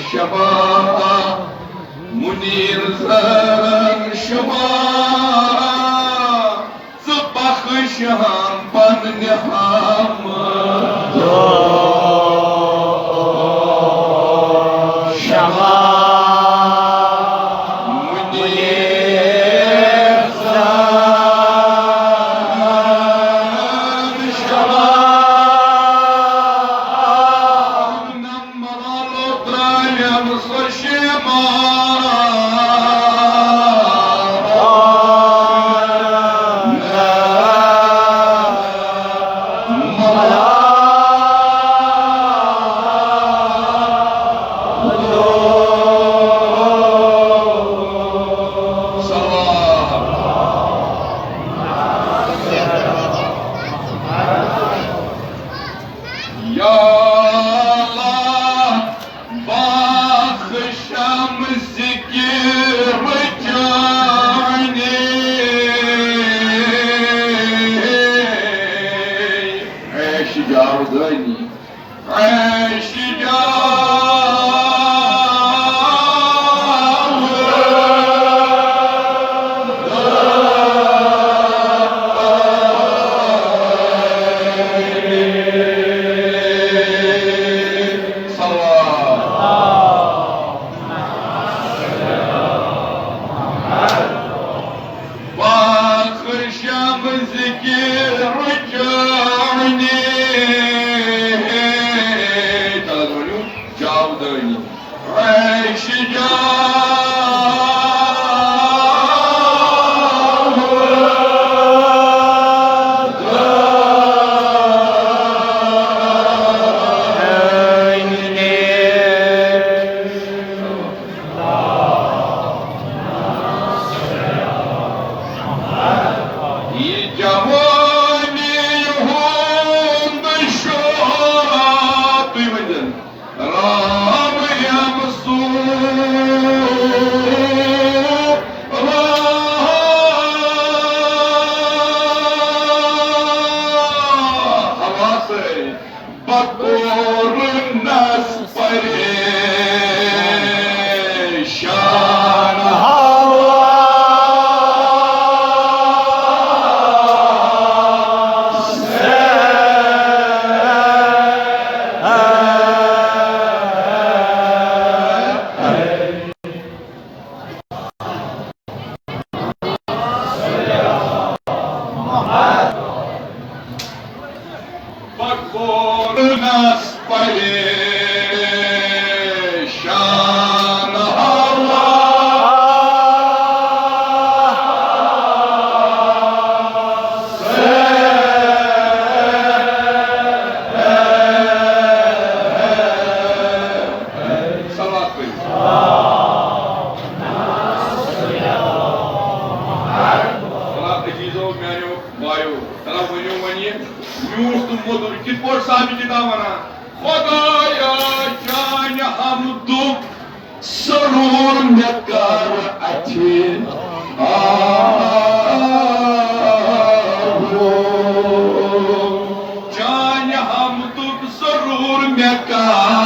Shema वायो तना वनियो वनिए mute तुम मोदुर कित पोर साबी किता वना खुदाया जान हम दुख सरूर में कर अच्छे जान हम दुख सरूर में कर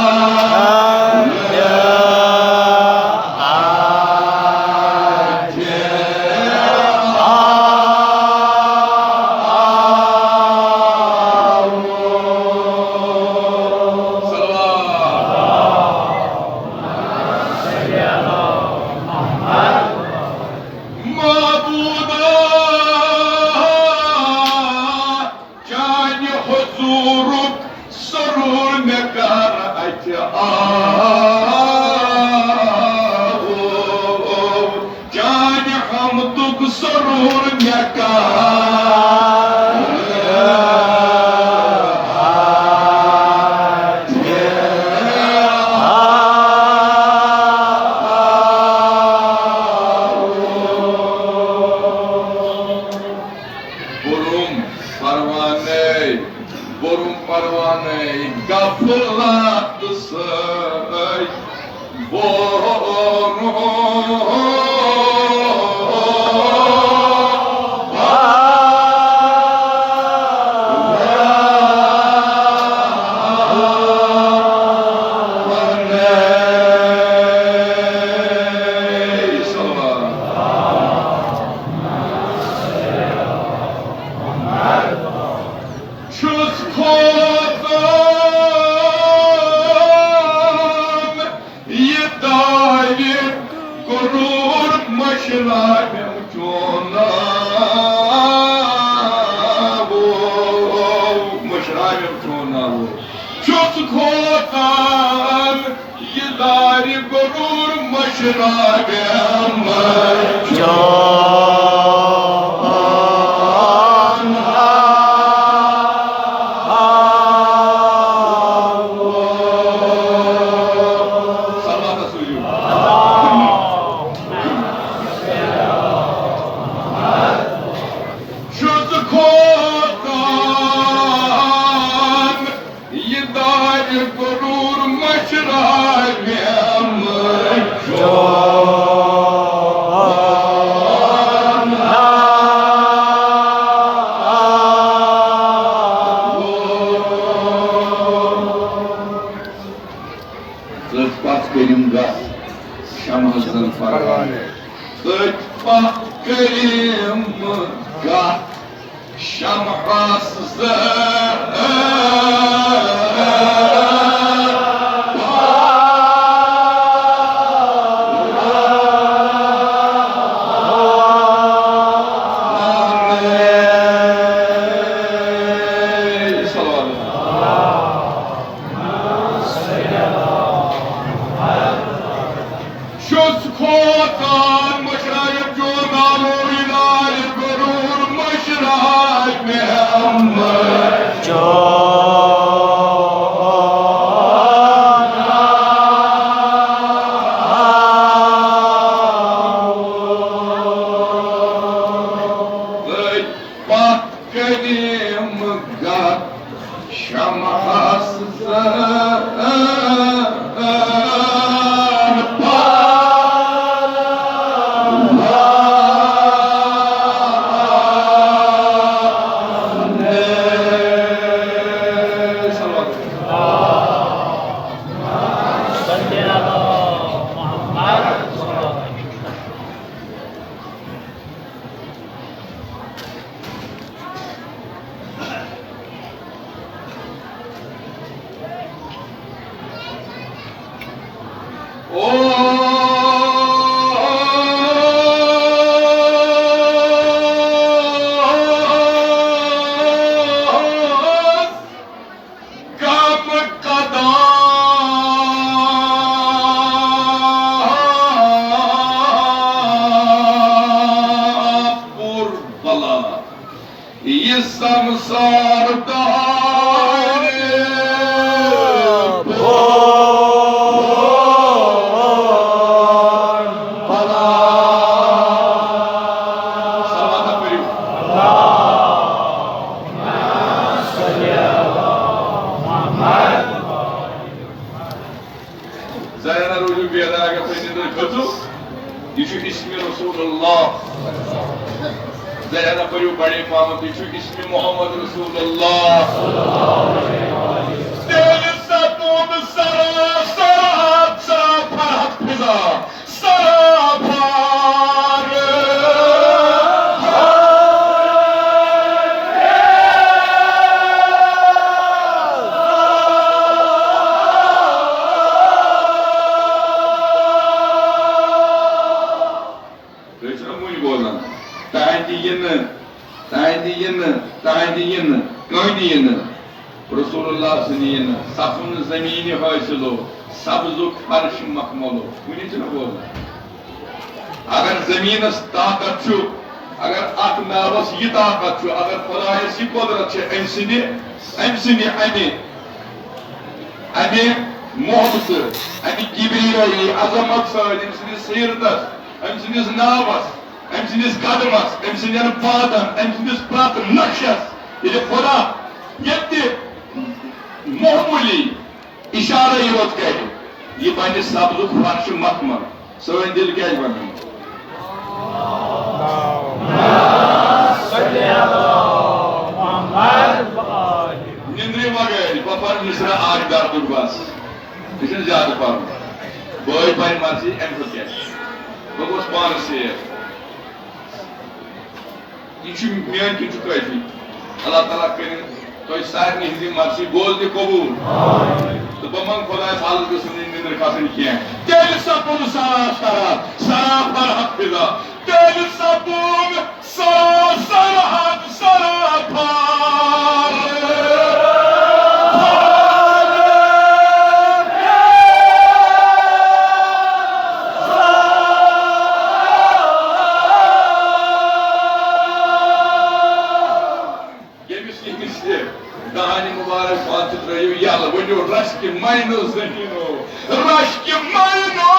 यह इस्म रसूलुल्लाह ज़रा पढ़ो बड़े पामत यह इस्म मोहम्मद रसूलुल्लाह दिल सतून सरा सराहत सरा फरहत फिजा सरा फार रसूलुल्लाह सनीन सफुन जमीन हासिलो सब्जु फर्श मखमलो वुनि न बोल अगर जमीनस ताकत छु अगर अत नावस यह ताकत छु अगर खुदायस यह कुदरत छ अमसिनि अमे मोहब्बत अमे किबरियाई अजमत अमसिनि सीरतस अमसिनिस नावस अमसिनिस कदमस अमसिनिन पादन अमसिनिस प्रत नक्शस ये खुदा ये मोहमूली इशारा योत कर यह बन सब्ज फर्श मखमल सन दिल क्या बन निंद्रे मगर बपर मिश्रा आग दार बस यह ज्यादा पर बॉय बन मर्जी अम क्या बह गोस पान सेफ यह मेन कि कैफी अल्लाह ताला कर तो सारे हिंदी मर्जी बोल दे कबूल तो बमन खुदा हालत गसन निंद्र खसन क्या तेल सपुन सारा सारा सारा पर हफिजा तेल सपुन सारा सारा हद सारा पार कहानी मुबारक बात रही यल वो रश के मायनो जमीनो रश के मायनो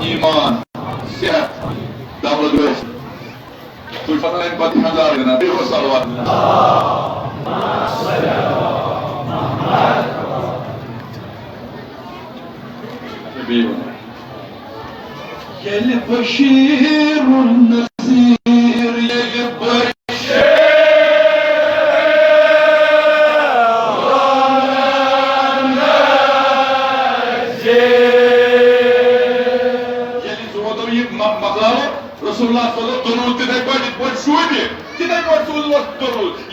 ईमान सेहत दौलत गई तुझ पता इन पर 1000 देना देखो सलवात يلي بشير النذير يلي بشير يلي زودوا مقالة رسول الله صلى الله عليه وسلم تدعي بوجد شودي تدعي بوجد وقت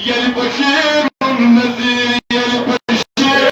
يلي بشير النذير يلي بشير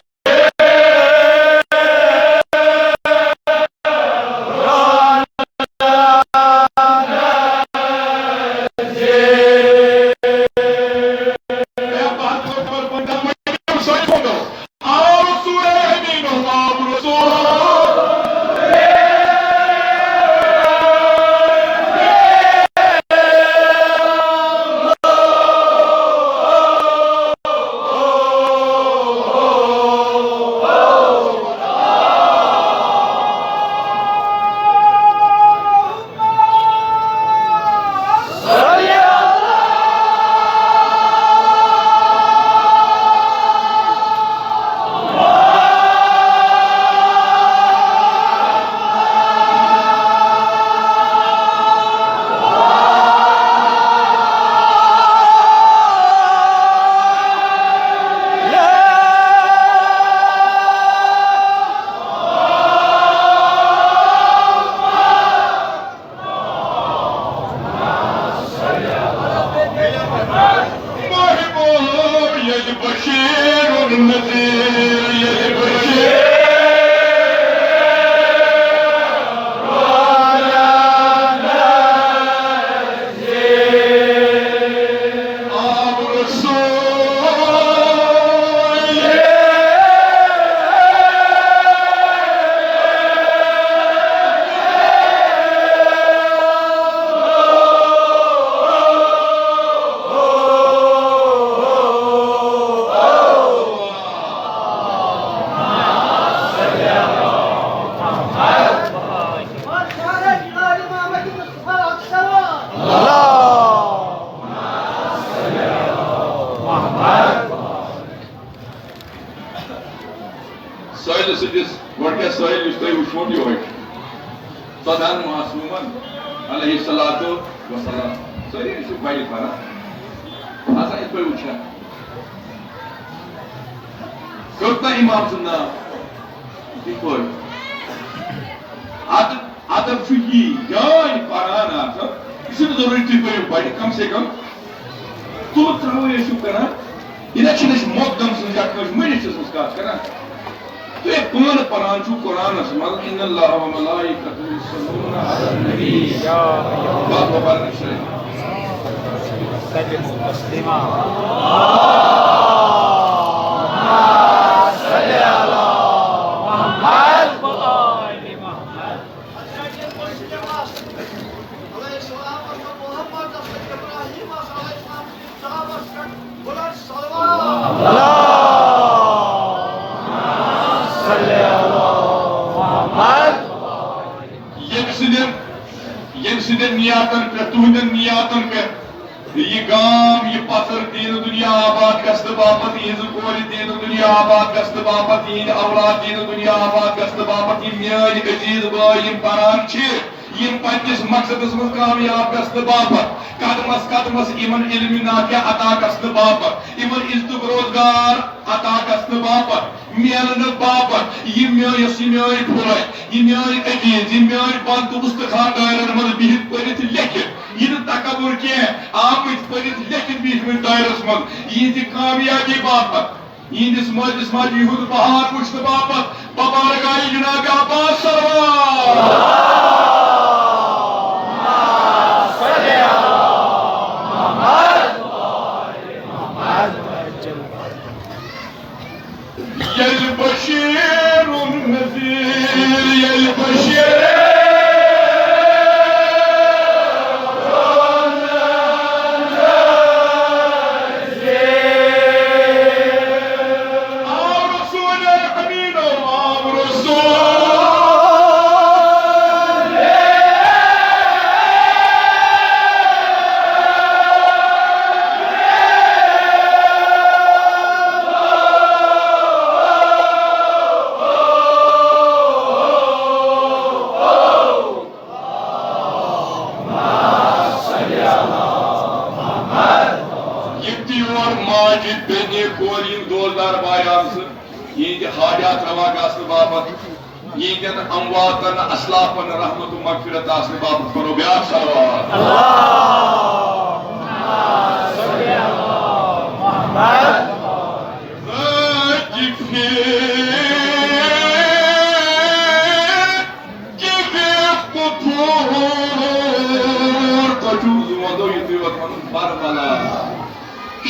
आम ये हाजात रवा गसन बापत ये अमवातन असलाफन रहमत मगफिरत आसन बापत करो ब्याह सलवात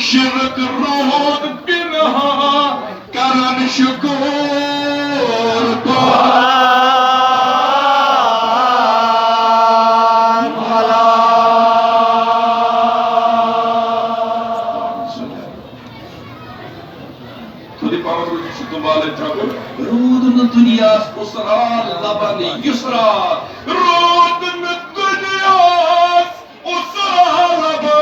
शिरक रोद बिनहा करन शुकूर रोद न दुनिया उसरा लबन युसरा रोद न दुनिया उसरा लबन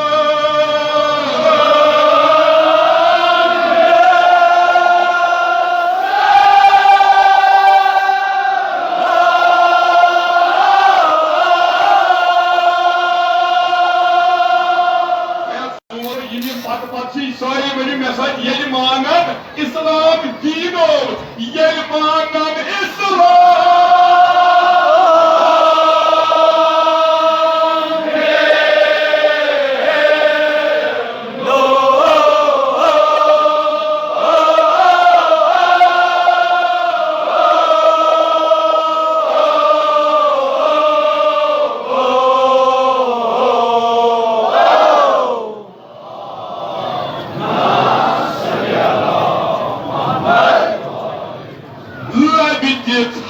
इस्लाम दीनो ये मानन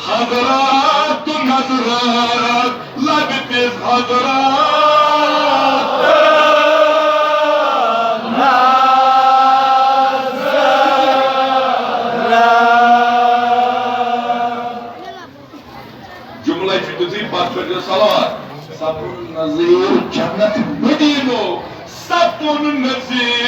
हजरात नजरात लगते जुमला जुदी बात कर सलावत सपुन नजीर जन्नत मदीनो सपुन नजीर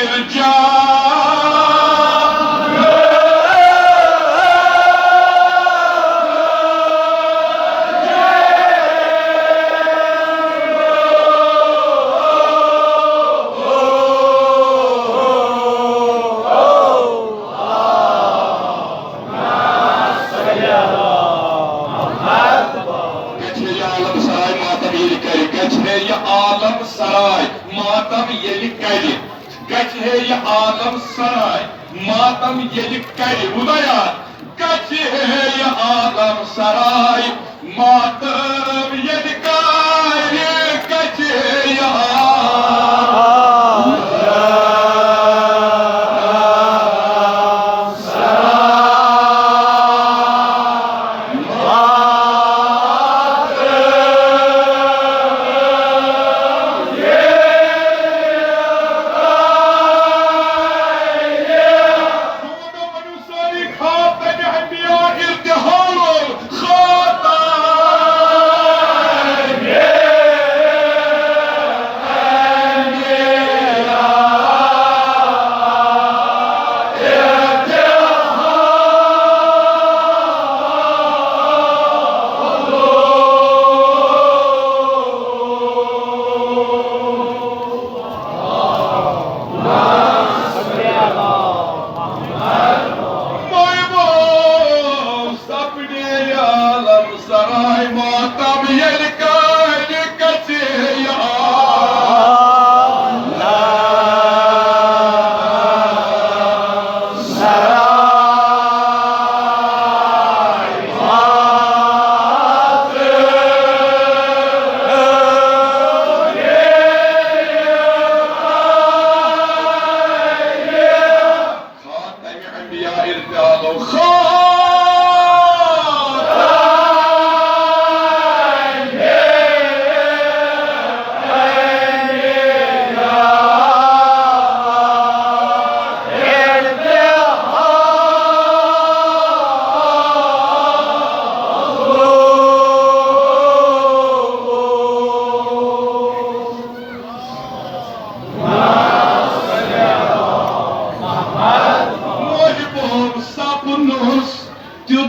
आलम सराय मातम ये करि गए ये आलम सराय मातम ये करि उदया गए ये आलम सराय मातम ये करि गए ये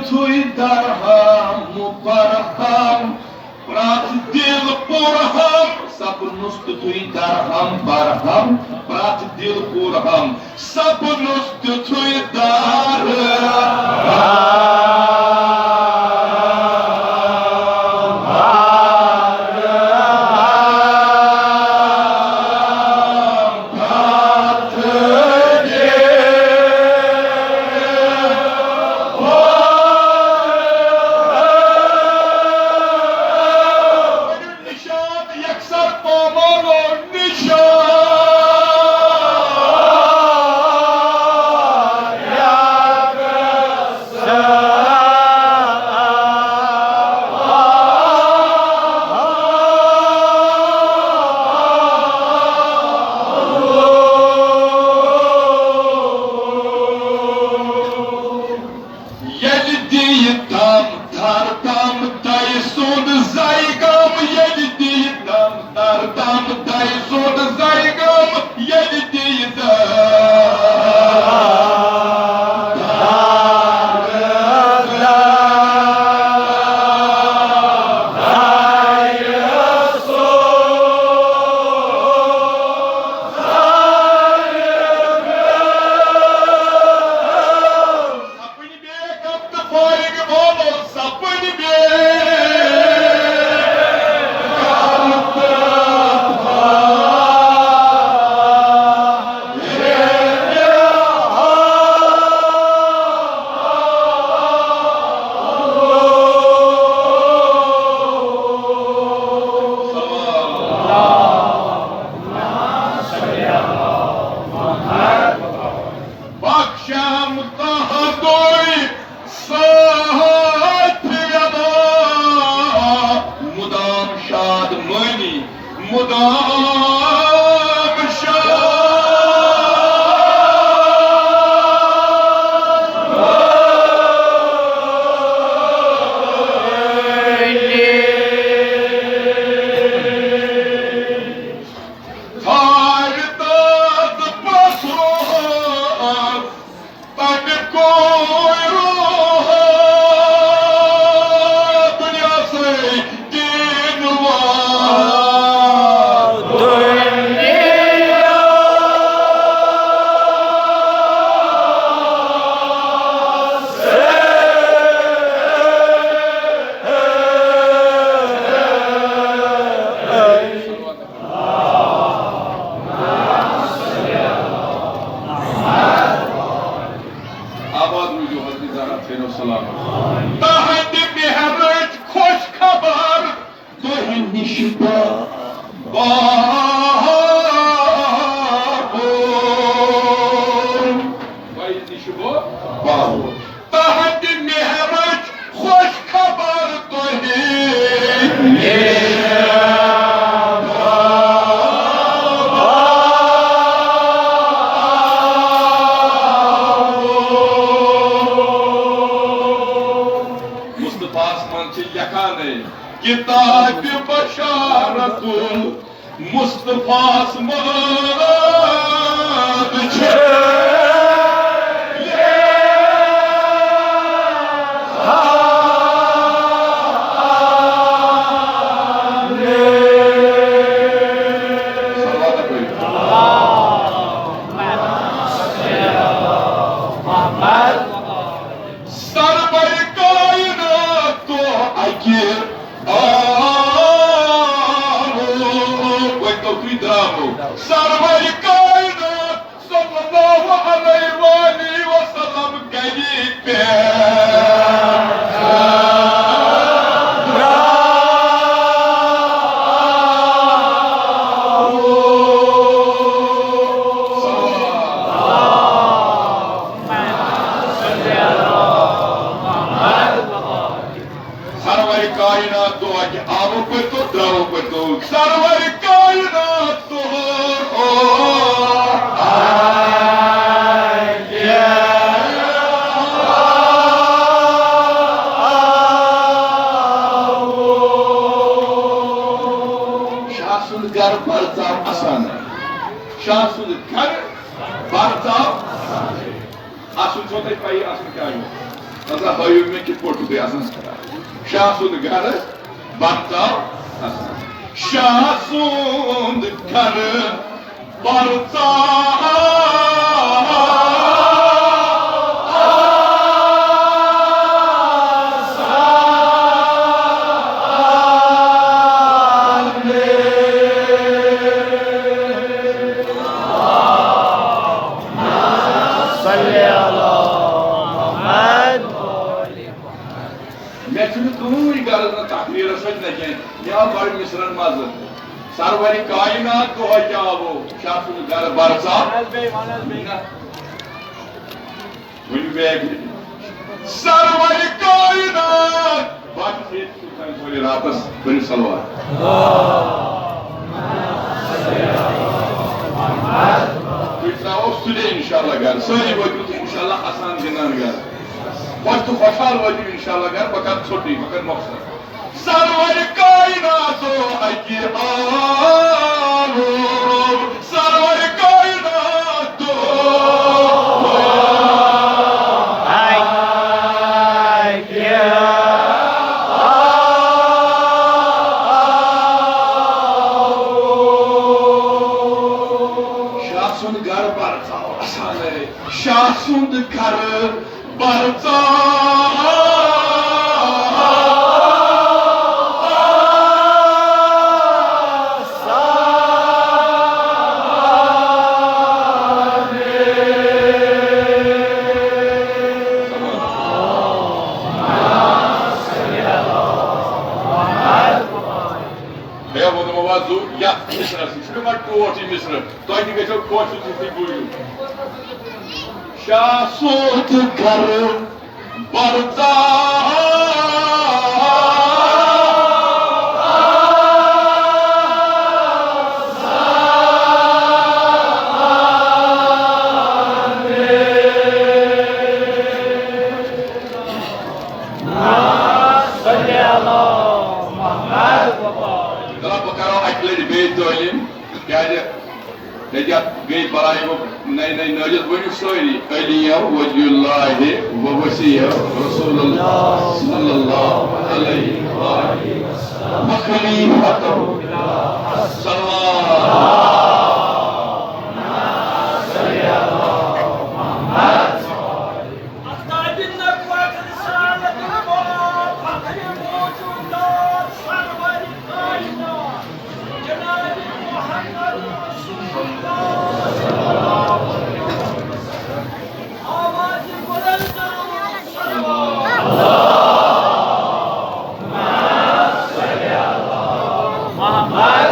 Tui darham, mubarham, prat dil porham, सपनुस तुई दरहम बरहम प्रात दिल पुरहम सपनुस तुई किताब बशारतुल मुस्तफास मद छे Şahsın garı, battal, aslan. Shah सूंद कर बरता बड़ मिसरन मज सरवरी कायनात को हजाबो शाह घर बरसा सरवरी कायनात बाकी रातस बड़ी सलवार इंशाल्लाह घर सारी वजू इंशाल्लाह आसान गिनान घर खुश तो खुशहाल वजू इंशाल्लाह घर बकर छोटी बकर मकसद सरवर कायनातो अकी आलो सरवर कायनातो शासुन घर बरता आसान है शासुन घर बरता शासुत कर बरता गई बराई वो नई नई नजर बनी सोरी अलिया वजुल्लाह व वसीया रसूलुल्लाह सल्लल्लाहु अलैहि वसल्लम मखलीफतु सल्लल्लाहु Muhammad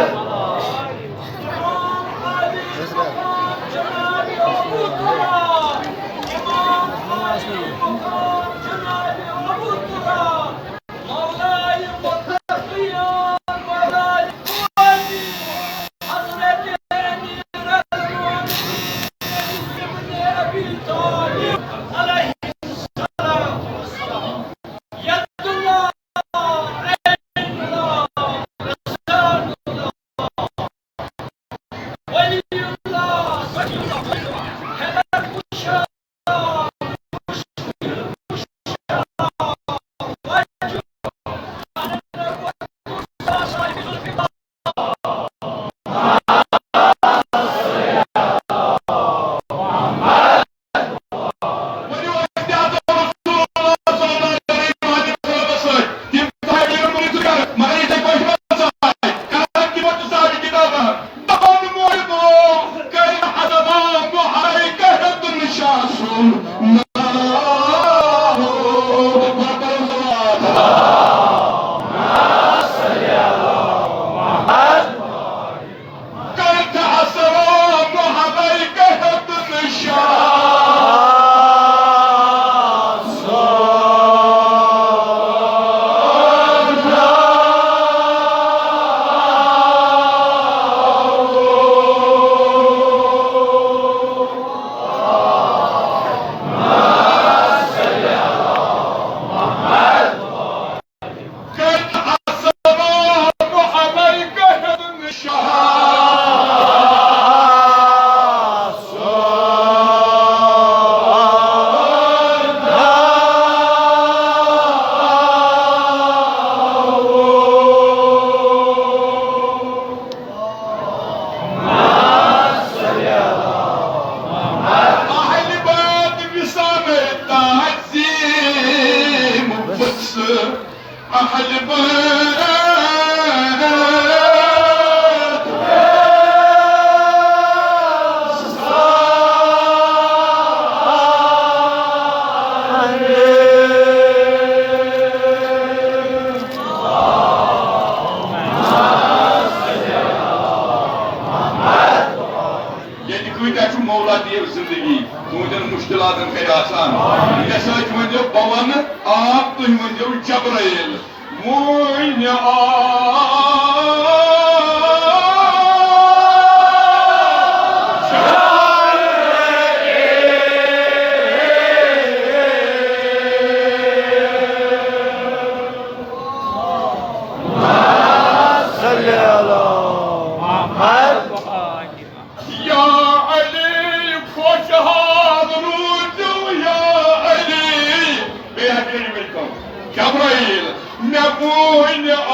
कर जिंदगी तुझन मुश्किलात कर आसान मे सच वो बवन आप तुम वो जबराइल मोइन Gabriel, Nabuina.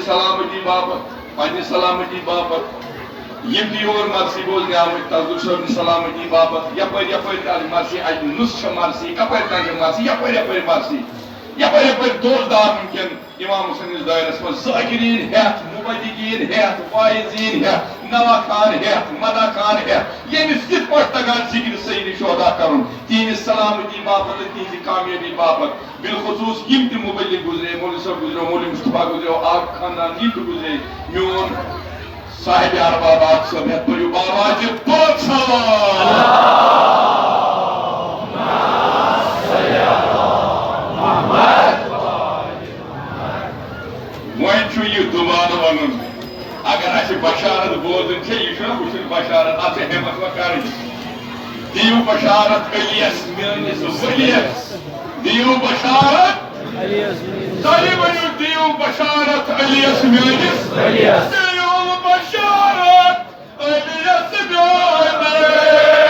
सलामती बापत पन्ने सलामती बापत यम योर मर्सी बोलने आमत तजुर सब सलामती बापत यपर यपर मर्सी अज नुस मर्सी कपर तक मर्सी यपर यपर मर्सी यपर यपर दोरदार वनकन इमाम सनिस दायरस मज ज़ाकिरीन हेत मुबद्दिकीन हेत वाइजीन हेत नवा खान हेत मदा खान हेत यमिस कित पट तगान जिक्र सईद शोदा करन तीन सलामती बापत तीन कामयाबी बापत बिलखुसूस यम ते मुबल्लिग गुजरे मौलवी साहब गुजरे मौलवी मुस्तफा गुजरे आग खानदान यम ते गुजरे म्योन साहिब अरबाबाद सब हेत तो बाबा जी बहुत सलाम ये दुबारा वन अगर अस बशारत बोजन यह बशारत अत हेमत कर दियो बशारत अलियस मेनिस वलियस दियो बशारत सारी वनु दियो बशारत अलियस मेनिस वलियस दियो बशारत अलियस मेनिस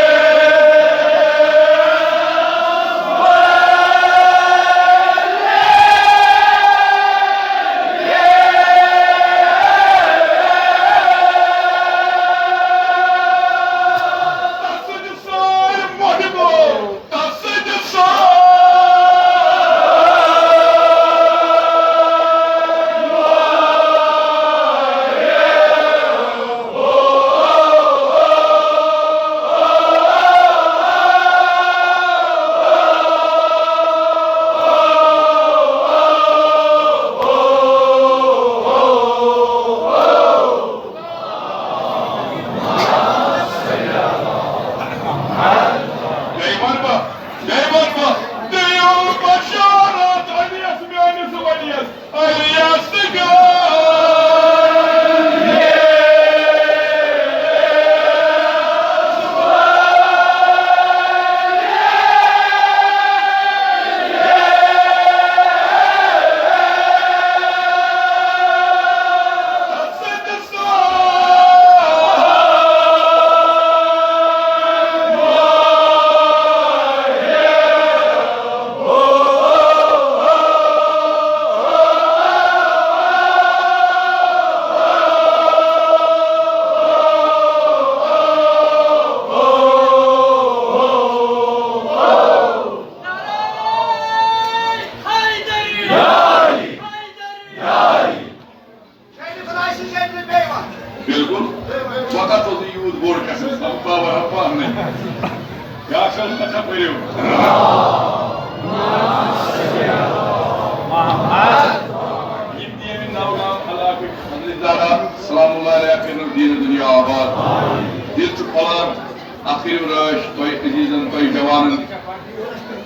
आखिर राश तोय अजीजन तोय जवान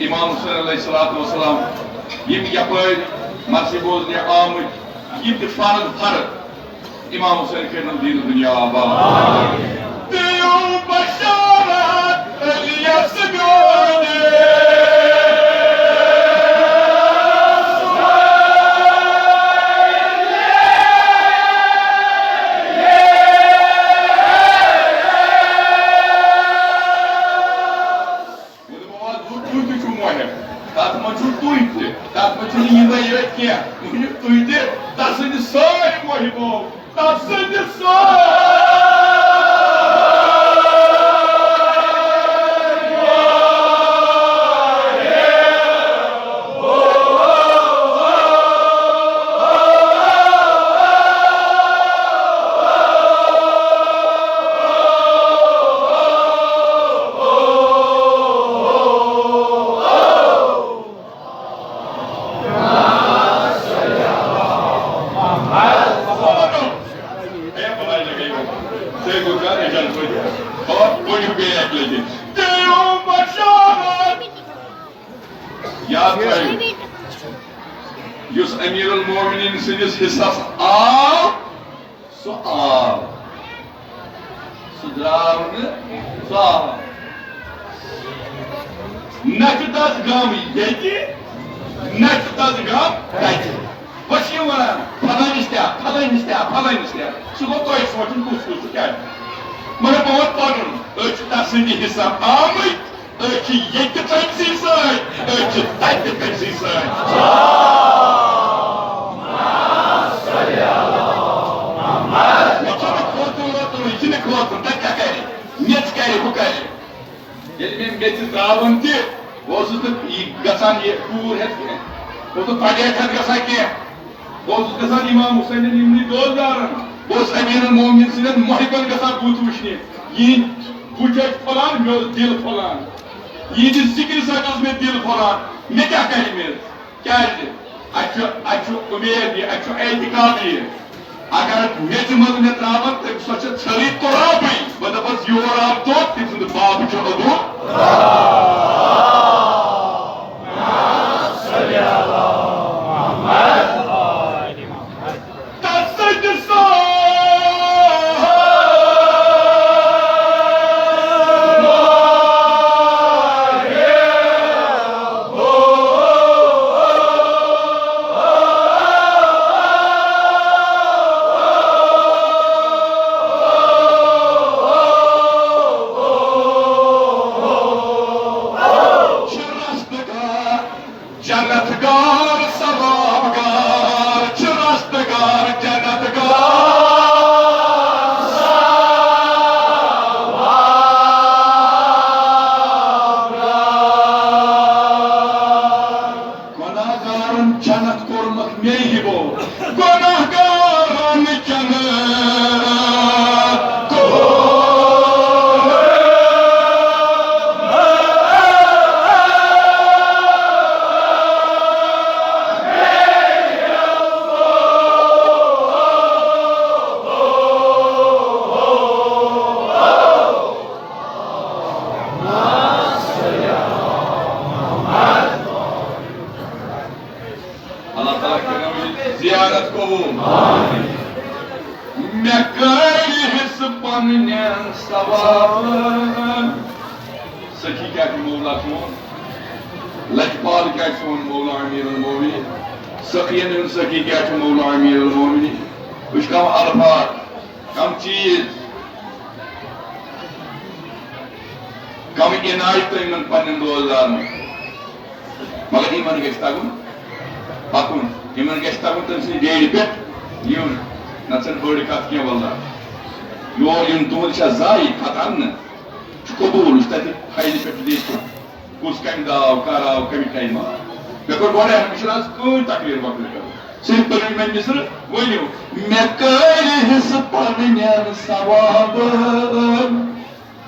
इमाम हुसैन अलैहिस्सलाम यम यपर मर्सी बोलने आमत यम फर्ज फर्ज इमाम हुसैन के दीन दुनिया आबाद दियो बशारत इलियास गोदे हिस्सा आव सो आव सुद्राव साव नचदस गाम येति नचदस गाम तति वशिम वनान फलानिस्त्या सो गो तोय सोचन कुछ क्या मगर बहुत पढ़न अच तसंदी हिस्सा आमत अच येति तसी सय अच तति तसी सय त्रावन गसान ये पूर वो तो पड़ेट गसान क्या इमाम हुसैन इमनी दोस्तारन बस अमीर मोमिन सदन मोहबन गसान बुत वुचने ये बुत फलान मे दिल फलान ये जिक्र सक मे दिल फलान मे क्या कर मे क्या उमेद एहतिकाद ये अगर मेच मज मे त्रावन तम सो छरी तोराब बह दपस योर आव तो तम सद बाप अदू सखी क्या मौला लजपाल क्या मौला अमीर मोमिन सखियन सखी क्या मौला अमीर मोमिन कुछ कम अल्फाज कम चीज कम इनायत इन पन्न रोजगार मगर इन गि तगुन पकुन इन गि तगुन तम सी डेड़ पे यून नचन बड़ कत क्या वल्ला योर इन तुम जाय खत कबूल फाइल पे कुछ कम दाव कर आव कमी टाइम मे कोर गोडे मिशराज कोई तकरीर वक्त कर सिर्फ पर मैं मिस्र वनियो मे कर हिस पन्यान सवाब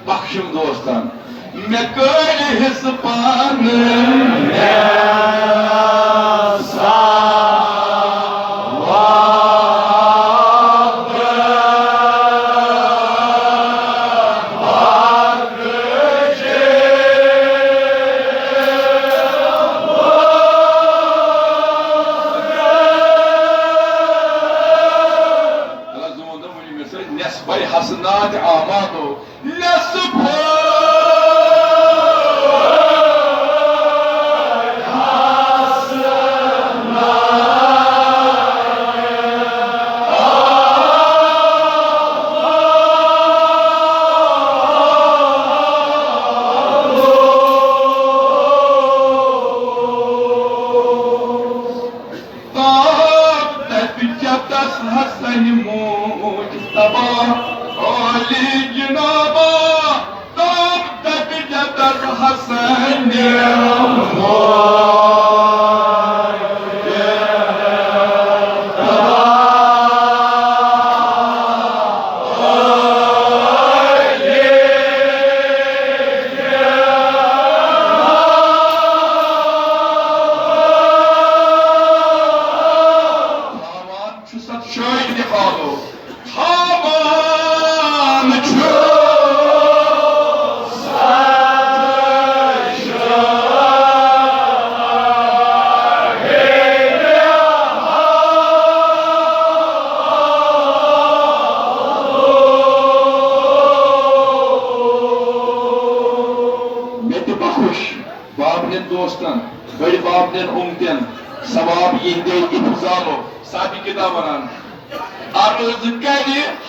बख्शम दोस्तान मे कर हिस पन्यान सवाब ونی مےٚ سۭتۍ نٮ۪صفَے حسنات اعمالو نٮ۪صفَے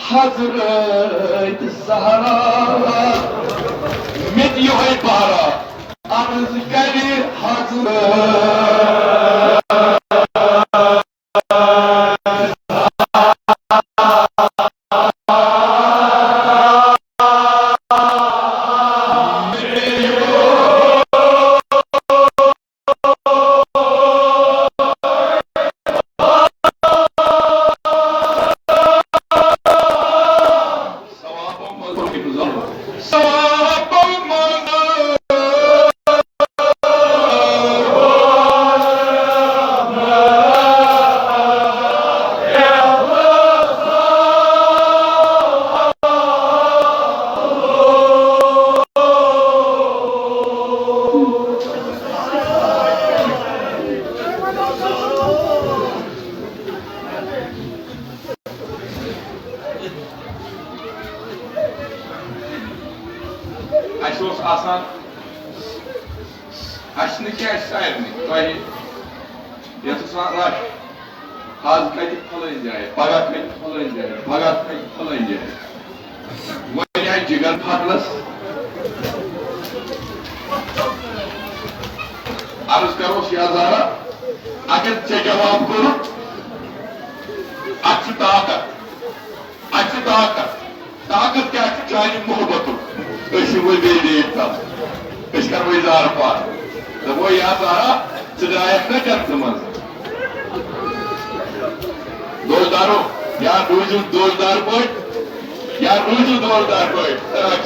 Hazret Zahra Medyoy Bahra Arz Gari Hazret आसान अशने क्या सारनी तोही यसान रश आज कत फलन जाए पगह कत फलन जाए पगह कत फलन जाए वह आए जिगर फटलस अर्ज करोस या ज़ारा अगर चे जवाब करो ताकत क्या चाहे मोहब्बत वो बेदेव था कर इजार पार तो वो यहाँ सारा सजायक न कर समझ दोजदारों यार रोजू दोजदार कोई यार रोजू दोजदार कोई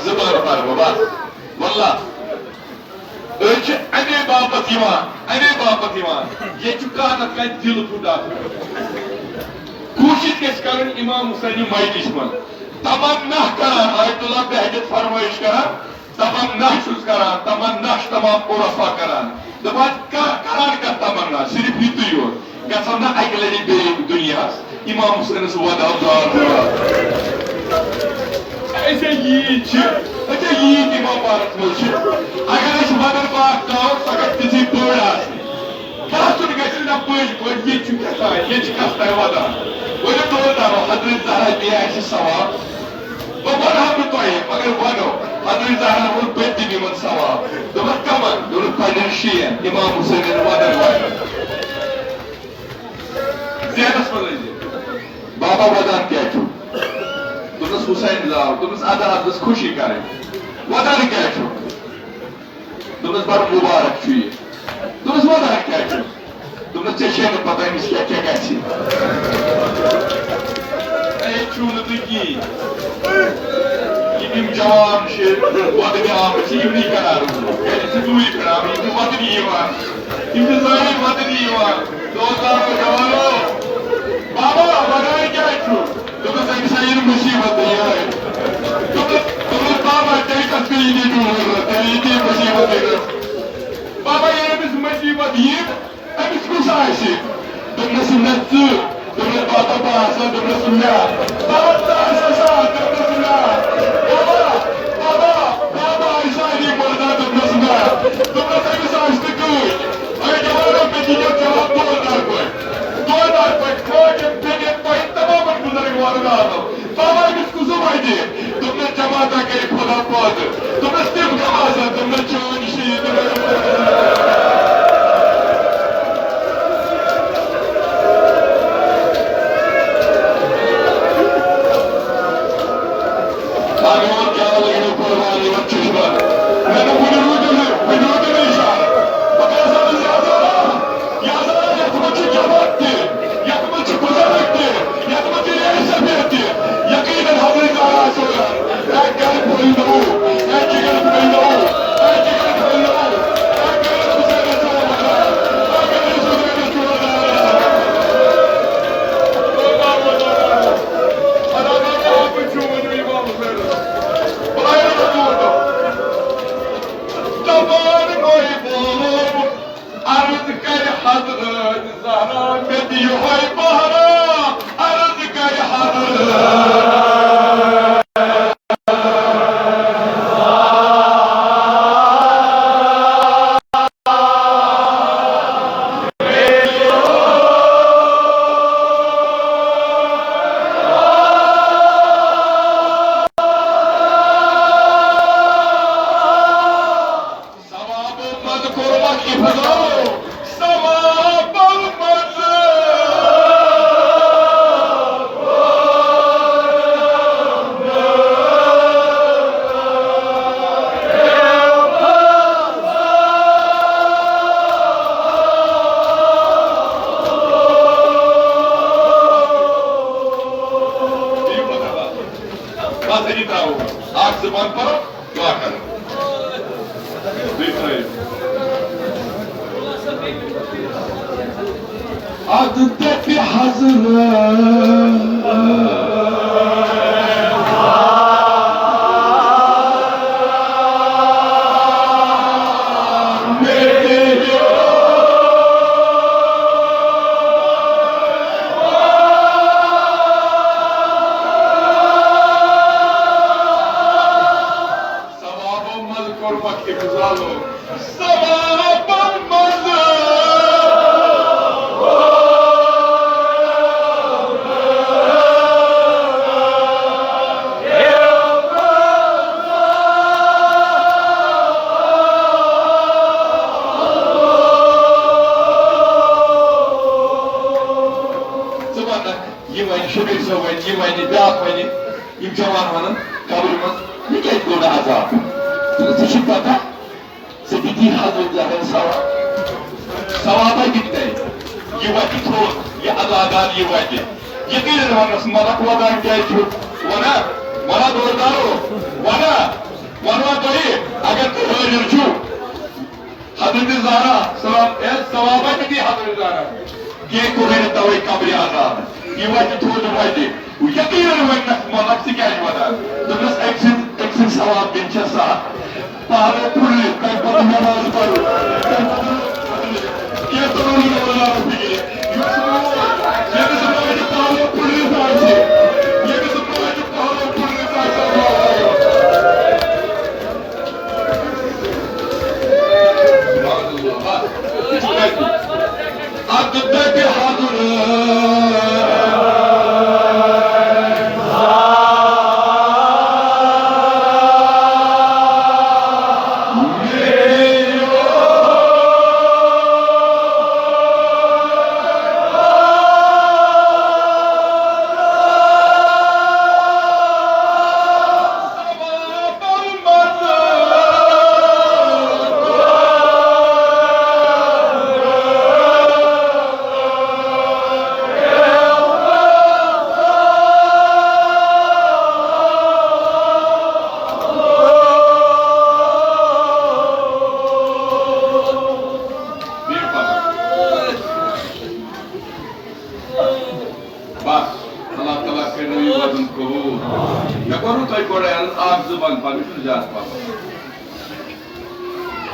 ज़बान पर वो बस वल्ला अने बापत ये चुका न का दिल खुदा कोशिश किस कारण इमाम हुसैन मजलिस मन तमन्ना करान आयतुल्लाह बहजत फरमाइश करान तमन्ना शुस करान तमन्ना तमाम उरफा करान दबात करान का तमन्ना सिर्फ हितु योर गसना अगले बे दुनिया इमाम हुसैन से वदा ऐसे ये इमाम भारत मुझे अगर इस मदर बात का सगत किसी बोड़ा क्या सुन गए ना पोज ये चुका था ये चिकस्ता है वदा वो जो तो दारो हजरत ज़हरा दिया ऐसे सवाब वो बड़ा हम तो है मगर वानो हजरत ज़हरा वो बेटी भी मन सवाब तो मत कमन जो फाइनेंशियल है इमाम हुसैन ने वादा ज़्यादा समझिए बाबा वादा क्या क्यों तुमने हुसैन जाओ तुमने आधा आधा खुशी करे वादा क्या क्यों तुमने बार मुबारक चाहिए तुमने वादा क्या क्यों तुमने चेचे में पता है इसलिए क्या कैसी ऐ चून दिखी इम जवान शेर वादे आम चीवनी करा ये सिद्धूई करा इम वादे ईवान इम ज़ाहिर वादे ईवान दोस्तार जवानो बाबा वादा क्या क्यों तुमने संसार मुसीबत है तुमने बाबा तेरी तस्वीर नहीं दूर तेरी मुसीबत है बाबा ये मुसीबत ये अभी कुछ आए तुमने सुनत Dumne baba bahasa dumne sunya. Baba bahasa dumne sunya. Baba Aisha ini bolda dumne sunya. Dumne sagi saçtı kuy. Ay cevara pekine cevap doldar koy. Doldar koy. Koyun peket koy. Tamamen bunları varına aldım. Baba biz kuzum haydi. Dumne cemaata kayıp olan boğadı. Dumne stim kamasa. Dumne çoğun işi yedir. Adı hazır. Imcavanmanın kabrimiz ne kekli azap. Sıçıp baka, sepeti hazırların savaba gitti. Yuvaki tuğ, ya Allah'dan yuvaki. Yıkıyla vanası malakvadan geçiyor. Vana doğru vana doyu, agar hırırcu. Hazreti Zahra, savaba gitti Hazreti Zahra. Ye kureni tavayı kabri azap. Yuvaki tuğ durmaydı. Yıkıyla vanası nafsi gelmeden. Dümüz eksin savab binçesa. Pahalı pulli, kayıpatı namazı paru. Yeterli olarak bilgi. Yedisi boyunca pahalı pulli saati. Yedisi boyunca pahalı pulli saati. Adı bir hazır.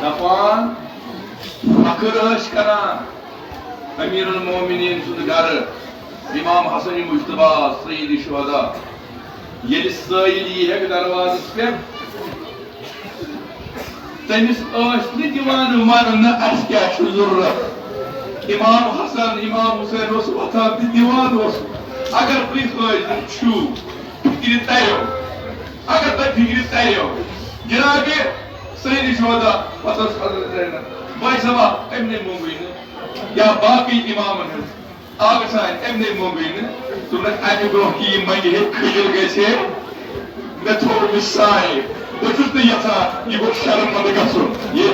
Kapan, fakir aşkana, Emirul Mu'minin sunugarı, इमाम हसन मुश्तबा सईद शुहदा ये साइल यह दरवाज पे तमिस दिवान मरन क्या जरूरत इमाम हसन इमाम हुसैन वतान दिवान अगर तुम हाजिर छू फिक्र तरो अगर तुम फिक्र तरो जनाब सईद शुहदा पता भाई साहब अमने मोबाइल या बाकी इमाम आग सान अमने मोबाइल तुम अमे ब्रो कि मंगे खिल गए मे थोड़ मिसाई बहुत यहां यह गो शर्म मत गो ये